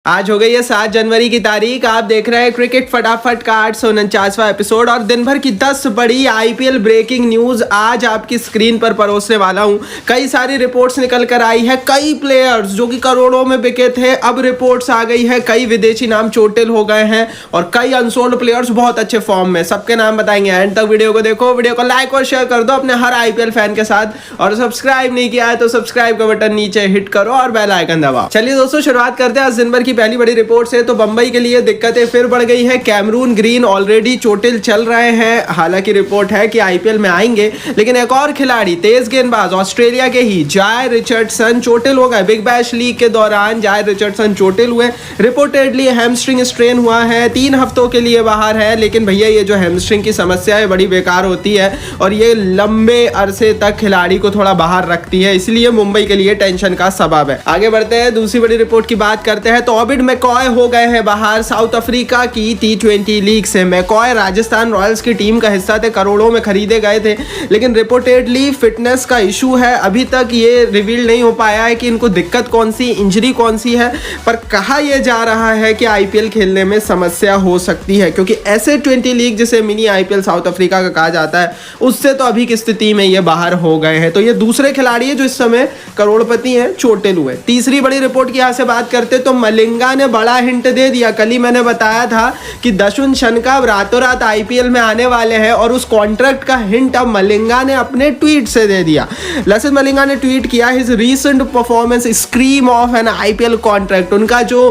आज हो गई है 7 जनवरी की तारीख। आप देख रहे हैं क्रिकेट फटाफट का 849वां एपिसोड और दिन भर की 10 बड़ी आईपीएल ब्रेकिंग न्यूज आज आपकी स्क्रीन पर परोसने वाला हूं। कई सारी रिपोर्ट्स निकल कर आई है, कई प्लेयर्स जो कि करोड़ों में बिके थे अब रिपोर्ट्स आ गई है, कई विदेशी नाम चोटिल हो गए हैं और कई अनसोल्ड प्लेयर्स बहुत अच्छे फॉर्म में। सबके नाम बताएंगे, एंड तक वीडियो को देखो, वीडियो को लाइक और शेयर कर दो अपने हर आईपीएल फैन के साथ और सब्सक्राइब नहीं किया है तो सब्सक्राइब का बटन नीचे हिट करो और बेल आइकन दबाओ। चलिए दोस्तों शुरुआत करते हैं आज दिन भर की पहली बड़ी रिपोर्ट से। तो बंबई के लिए दिक्कतें फिर बढ़ गई है। कैमरून ग्रीन ऑलरेडी चोटिल चल रहे हैं। हालांकि रिपोर्ट है कि आईपीएल में आएंगे, लेकिन एक और खिलाड़ी तेज गेंदबाज ऑस्ट्रेलिया के ही जाय रिचर्डसन चोटिल हो गए। बिग बैश लीग के दौरान जाय रिचर्डसन चोटिल हुए। रिपोर्टेडली हैमस्ट्रिंग स्ट्रेन हुआ है, 3 हफ्तों के लिए बाहर है। लेकिन भैया ये जो हैमस्ट्रिंग की समस्या है बड़ी बेकार होती है और ये लंबे अरसे तक खिलाड़ी को थोड़ा बाहर रखती है, इसलिए मुंबई के लिए टेंशन का सबब है। आगे बढ़ते हैं, दूसरी बड़ी रिपोर्ट की बात करते हैं। तो ऑबिड मैकॉय हो गए हैं बाहर साउथ अफ्रीका की T20 लीग से। मैकॉय राजस्थान रॉयल्स की टीम का हिस्सा थे, करोड़ों में खरीदे गए थे, लेकिन रिपोर्टेडली फिटनेस का इशू है। अभी तक ये रिवील नहीं हो पाया है कि इनको दिक्कत कौन सी, इंजरी कौन सी है, पर कहा यह जा रहा है कि आईपीएल खेलने में समस्या हो सकती है, क्योंकि ऐसे 20 लीग जिसे मिनी आईपीएल साउथ अफ्रीका का कहा जाता है उससे तो अभी की स्थिति में ये बाहर हो गए हैं। तो ये दूसरे खिलाड़ी है जो इस समय करोड़पति हैं, चोटिल हुए। तीसरी बड़ी रिपोर्ट की यहां से बात करते तो मलिंगा ने बड़ा हिंट दे दिया। कल ही मैंने बताया था कि दशुन शनका रातों रात आईपीएल में आने वाले हैं और उस कॉन्ट्रैक्ट का हिंट अब मलिंगा ने अपने ट्वीट से दे दिया। लसित मलिंगा ने ट्वीट किया, his recent performance scream of N IPL contract. उनका जो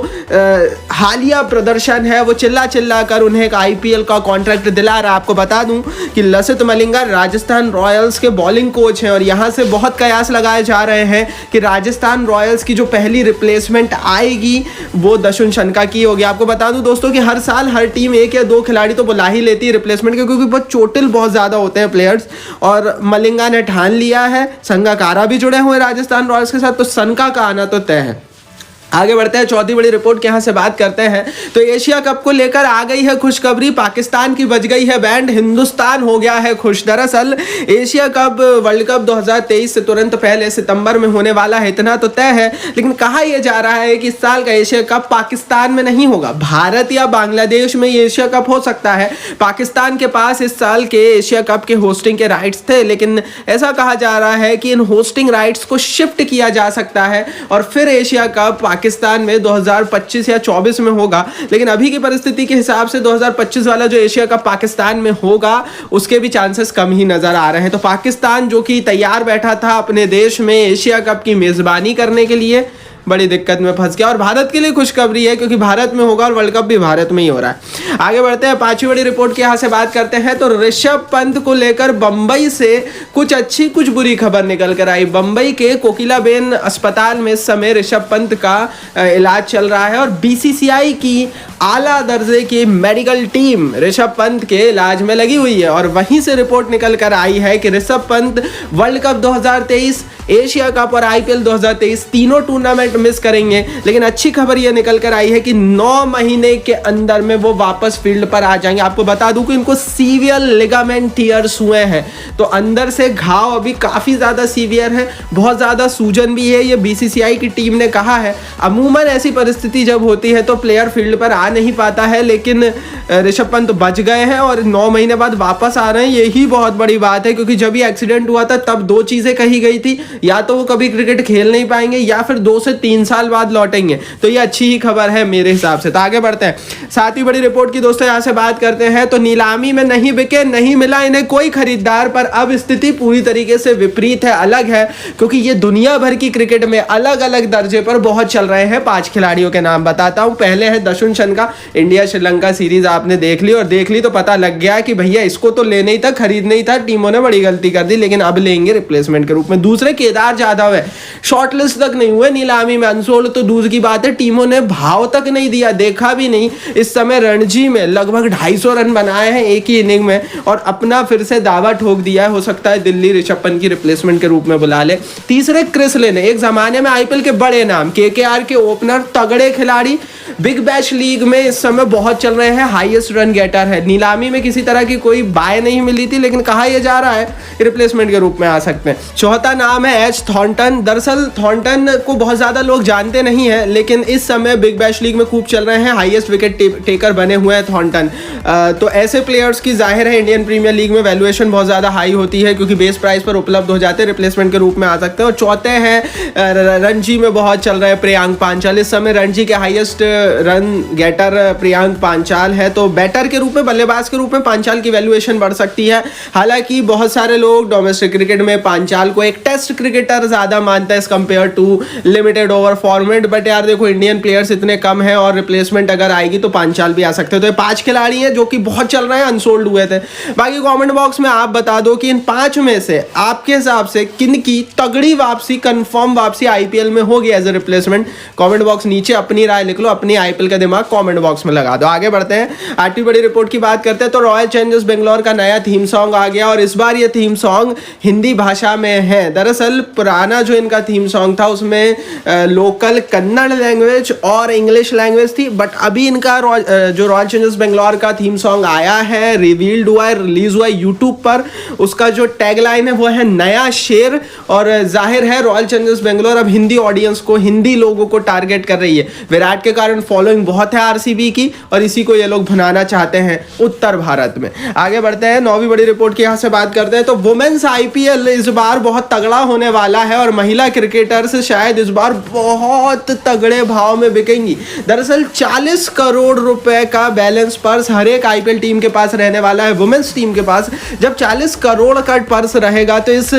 हालिया प्रदर्शन है वो चिल्ला चिल्ला कर उन्हें एक आईपीएल का कॉन्ट्रैक्ट दिला रहा। आपको बता दूं कि लसित मलिंगा राजस्थान रॉयल्स के बॉलिंग कोच हैं और यहां से बहुत कयास लगाए जा रहे हैं कि राजस्थान रॉयल्स की जो पहली रिप्लेसमेंट आएगी वो दशुन शनका की होगी। आपको बता दूं दोस्तों कि हर साल हर टीम 1 या 2 खिलाड़ी तो बुला ही लेती है रिप्लेसमेंट के, क्योंकि बहुत चोटिल बहुत ज्यादा होते हैं प्लेयर्स। और मलिंगा ने ठान लिया है, संगाकारा भी जुड़े हुए राजस्थान रॉयल्स के साथ, तो शनका का आना तो तय है। आगे बढ़ते हैं, चौथी बड़ी रिपोर्ट के यहाँ से बात करते हैं। तो एशिया कप को लेकर आ गई है खुशखबरी। पाकिस्तान की बज गई है बैंड, हिंदुस्तान हो गया है खुश। दरअसल एशिया कप वर्ल्ड कप 2023 से तुरंत पहले सितंबर में होने वाला है, इतना तो तय है। लेकिन कहा यह जा रहा है कि इस साल का एशिया कप पाकिस्तान में नहीं होगा, भारत या बांग्लादेश में ये एशिया कप हो सकता है। पाकिस्तान के पास इस साल के एशिया कप के होस्टिंग के राइट्स थे, लेकिन ऐसा कहा जा रहा है कि इन होस्टिंग राइट्स को शिफ्ट किया जा सकता है और फिर एशिया कप पाकिस्तान में 2025 या 24 में होगा। लेकिन अभी की परिस्थिति के हिसाब से 2025 वाला जो एशिया कप पाकिस्तान में होगा उसके भी चांसेस कम ही नजर आ रहे हैं। तो पाकिस्तान जो कि तैयार बैठा था अपने देश में एशिया कप की मेजबानी करने के लिए, बड़ी दिक्कत में फंस गया। और भारत के लिए खुशखबरी है क्योंकि भारत में होगा और वर्ल्ड कप भी भारत में ही हो रहा है। आगे बढ़ते हैं, पांचवी बड़ी रिपोर्ट के यहाँ से बात करते हैं। तो ऋषभ पंत को लेकर बंबई से कुछ अच्छी कुछ बुरी खबर निकल कर आई। बंबई के कोकिलाबेन अस्पताल में इस समय ऋषभ पंत का इलाज चल रहा है और बीसीसीआई की आला दर्जे की मेडिकल टीम ऋषभ पंत के इलाज में लगी हुई है। और वहीं से रिपोर्ट निकल कर आई है कि Rishabh Pant world cup 2023, Asia cup और आईपीएल 2023 तीनों टूर्नामेंट मिस करेंगे। लेकिन अच्छी खबर यह निकल कर आई है कि 9 महीने के अंदर में वो वापस फील्ड पर आ जाएंगे। आपको बता दूं कि इनको सीवियर लिगामेंट टियर्स हुए हैं, तो अंदर से घाव अभी काफी ज्यादा सीवियर है, बहुत ज्यादा सूजन भी है, ये बीसीसीआई की टीम ने कहा है। अमूमन ऐसी परिस्थिति जब होती है तो प्लेयर फील्ड पर आ नहीं पाता है, लेकिन ऋषभ पंत बच गए हैं और 9 महीने बाद वापस आ रहे हैं। यही बहुत बड़ी बात है, क्योंकि जब ये एक्सीडेंट हुआ था तब 2 चीजें कही गई थी, या तो वो कभी क्रिकेट खेल नहीं पाएंगे या फिर 2 से 3 साल बाद लौटेंगे। तो ये अच्छी ही खबर है मेरे हिसाब से। तो आगे बढ़ते हैं, 7वीं बड़ी रिपोर्ट की दोस्तों यहां से बात करते हैं। तो नीलामी में नहीं बिके, नहीं मिला इन्हें कोई खरीदार, पर अब स्थिति पूरी तरीके से विपरीत है, अलग है, क्योंकि ये दुनिया भर की क्रिकेट में अलग अलग दर्जे पर बहुत चल रहे हैं। 5 खिलाड़ियों के नाम बताता हूं। पहले है दशुन शनका। इंडिया श्रीलंका सीरीज आपने देख ली और देख ली तो पता लग गया कि भैया इसको तो लेना ही था, खरीदना ही था, टीमों ने बड़ी गलती कर दी, लेकिन अब लेंगे रिप्लेसमेंट के रूप में। दूसरे केदार जाधव है, शॉर्टलिस्ट तक नहीं हुए नीलामी में, अनसोल्ड तो दूर की बात है, टीमों ने भाव तक नहीं दिया, देखा भी नहीं। इस समय रणजी में लगभग 250 रन बनाए हैं एक ही इनिंग में और अपना फिर से दावा ठोक दिया है। हो सकता है दिल्ली ऋषभ पंत की रिप्लेसमेंट के रूप में बुला ले। तीसरे क्रिस लिन, एक जमाने में आईपीएल के बड़े नाम, केकेआर के ओपनर, तगड़े खिलाड़ी, बिग बैश लीग में इस समय बहुत चल रहे हैं, हाईएस्ट रन गेटर है। नीलामी में किसी तरह की कोई बाय नहीं मिली थी, लेकिन कहा यह जा रहा है रिप्लेसमेंट के रूप में आ सकते हैं। चौथा नाम है एच थॉर्नटन। दरअसल थॉर्नटन को बहुत ज्यादा लोग जानते नहीं है, लेकिन इस समय बिग बैश लीग में खूब चल रहे हैं, हाईएस्ट विकेट टेकर बने हुए हैं थॉर्नटन। तो ऐसे प्लेयर्स की जाहिर है इंडियन प्रीमियर लीग में वैल्यूएशन बहुत ज्यादा हाई होती है, क्योंकि बेस प्राइस पर उपलब्ध हो जाते हैं, रिप्लेसमेंट के रूप में आ सकते हैं। और चौथे हैं रणजी में बहुत चल रहे हैं प्रियांक पांचाल। इस समय रणजी के highest run getter Priyank Panchal है, तो बैटर के रूप में, बल्लेबाज के रूप में पांचाल की वैल्यूएशन बढ़ सकती है। हालांकि बहुत सारे लोग डोमेस्टिक क्रिकेट में पांचाल को एक टेस्ट क्रिकेटर ज्यादा मानता है compare to limited over format, but यार देखो इंडियन प्लेयर्स इतने कम है और रिप्लेसमेंट अगर आएगी तो पांचाल भी आ सकते हैं। तो ये 5 खिलाड़ी हैं जो कि बहुत चल रहे हैं, अनसोल्ड हुए थे। बाकी कमेंट बॉक्स में आप बता दो कि इन 5 में से आपके हिसाब से किन की तगड़ी वापसी, कंफर्म वापसी आईपीएल में होगी as a replacement. Comment box नीचे अपनी राय लिख लो, अपनी आईपीएल का दिमाग कमेंट बॉक्स में लगा दो। आगे बढ़ते हैं, आरटी बड़ी रिपोर्ट की बात करते हैं तो रॉयल चैलेंजर्स बेंगलोर का नया थीम सॉन्ग आ गया और इस बार ये थीम सॉन्ग हिंदी भाषा में है। दरअसल पुराना जो इनका थीम सॉन्ग था उसमें लोकल कन्नड़ लैंग्वेज और इंग्लिश लैंग्वेज थी, बट अभी इनका जो रॉयल चैलेंजर्स बेंगलोर का थीम सॉन्ग आया है, रिवील्ड हुआ है, रिलीज हुआ है यूट्यूब पर, उसका जो टैगलाइन है वो है नया शेर। और जाहिर है रॉयल चैलेंजर्स बेंगलोर अब हिंदी ऑडियंस को, हिंदी लोगों को टारगेट कर रही है। विराट के कारण फॉलोइंग बहुत है आरसीबी की और इसी को ये लोग भुनाना चाहते हैं उत्तर भारत में। आगे बढ़ते हैं, 9वीं बड़ी रिपोर्ट की यहां से बात करते हैं तो वुमेन्स आईपीएल इस बार बहुत तगड़ा होने वाला है और महिला क्रिकेटर्स शायद इस बार बहुत तगड़े भाव में बिकेंगी। दरअसल 40 करोड़ रुपए का बैलेंस पर्स हर एक आईपीएल टीम के पास रहने वाला है, वुमेन्स टीम के पास। जब 40 करोड़ का पर्स रहेगा तो इस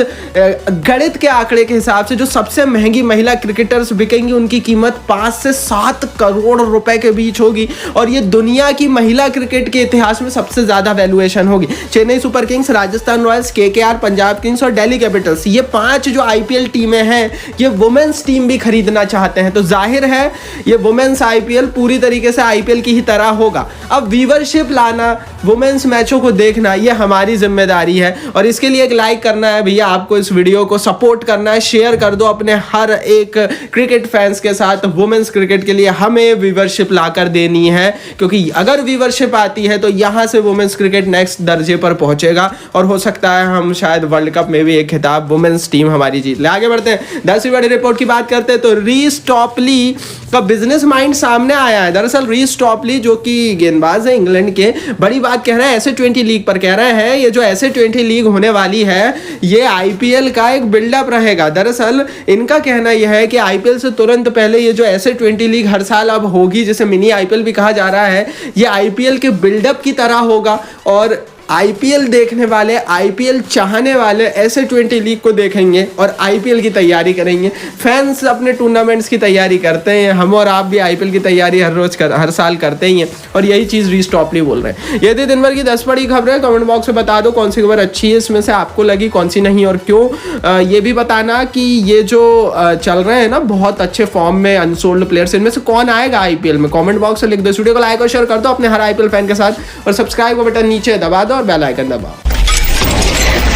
गणित के आंकड़े के हिसाब से जो सबसे महंगी महिला क्रिकेटर्स बिकेंगी उनकी कीमत 5 से 7 करोड़ रुपए के बीच होगी और ये दुनिया की महिला क्रिकेट के इतिहास में सबसे ज्यादा वैल्यूएशन होगी। Chennai super Kings, Rajasthan Royals, KKR, Punjab Kings और दिल्ली कैपिटल्स, ये 5 जो आईपीएल टीमें हैं ये वुमेन्स टीम भी खरीदना चाहते हैं। तो जाहिर है ये वुमेन्स आईपीएल पूरी तरीके से आईपीएल की ही तरह होगा। अब व्यूअरशिप लाना, वुमेन्स मैचों को देखना, ये हमारी जिम्मेदारी है और इसके लिए एक लाइक करना है भैया, आपको इस वीडियो को सपोर्ट करना है, शेयर कर दो अपने हर एक क्रिकेट फैंस के साथ। वुमेन्स क्रिकेट के लिए हमें व्यूअरशिप लाकर देनी है, क्योंकि अगर व्यूअरशिप आती है तो यहां से वुमेन्स क्रिकेट नेक्स्ट दर्जे पर पहुंचेगा और हो सकता है हम शायद वर्ल्ड कप में भी एक खिताब वुमेन्स टीम हमारी जीत ले। आगे बढ़ते हैं, 10वीं बड़ी रिपोर्ट की बात करते हैं तो रीस टॉपली का बिजनेस माइंड सामने आया है। दरअसल रीस टॉपली जो कि गेंदबाज है इंग्लैंड के, बड़ी बात कह रहा है एसए20 लीग पर। कह रहे हैं ये जो एसए20 लीग होने वाली है ये आईपीएल का एक बिल्डअप रहेगा। दरअसल इनका कहना यह है कि आईपीएल से तुरंत पहले ये जो एसए20 लीग हर साल अब होगी, जिसे मिनी आईपीएल भी कहा जा रहा है, ये आईपीएल के बिल्डअप की तरह होगा और आईपीएल देखने वाले, आईपीएल चाहने वाले एसए20 लीग को देखेंगे और आईपीएल की तैयारी करेंगे। फैंस अपने टूर्नामेंट्स की तैयारी करते हैं, हम और आप भी आईपीएल की तैयारी हर साल करते ही हैं और यही चीज़ रीस टॉपली बोल रहे हैं। ये थी दिन भर की 10 बड़ी खबरें। कमेंट बॉक्स में बता दो कौन सी खबर अच्छी है इसमें से आपको लगी, कौन सी नहीं और क्यों। ये भी बताना कि ये जो चल रहे हैं ना बहुत अच्छे फॉर्म में अनसोल्ड प्लेयर्स, इनमें से कौन आएगा आईपीएल में, कमेंट बॉक्स में लिख दो। वीडियो को लाइक और शेयर कर दो अपने हर आईपीएल फैन के साथ और सब्सक्राइब का बटन नीचे दबा दो और बेल आइकन दबाओ।